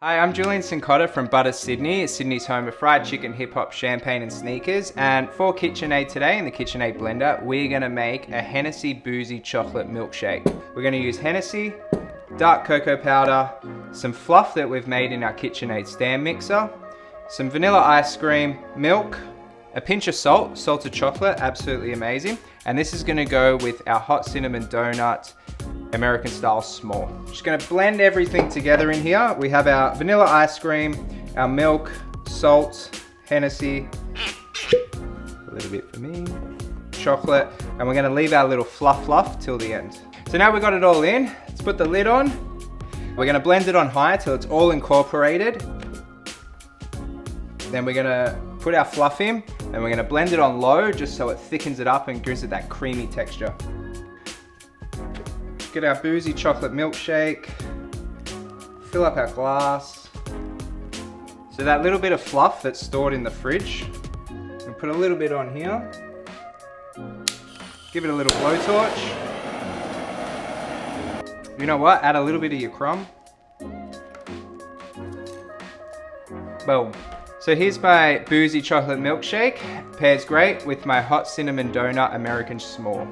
Hi, I'm Julian Cincotta from Butter Sydney, Sydney's home of fried chicken, hip hop, champagne and sneakers. And for KitchenAid today in the KitchenAid blender, we're gonna make a Hennessy boozy chocolate milkshake. We're gonna use Hennessy, dark cocoa powder, some fluff that we've made in our KitchenAid stand mixer, some vanilla ice cream, milk, a pinch of salt, salted chocolate, absolutely amazing. And this is gonna go with our hot cinnamon donut, American style small. Just gonna blend everything together in here. We have our vanilla ice cream, our milk, salt, Hennessy, a little bit for me, chocolate, and we're gonna leave our little fluff till the end. So now we've got it all in, let's put the lid on. We're gonna blend it on high till it's all incorporated. Then we're gonna put our fluff in, and we're gonna blend it on low just so it thickens it up and gives it that creamy texture. Get our boozy chocolate milkshake, fill up our glass. So that little bit of fluff that's stored in the fridge, and put a little bit on here. Give it a little blowtorch. You know what? Add a little bit of your crumb. Boom. So here's my boozy chocolate milkshake. Pairs great with my hot cinnamon donut American small.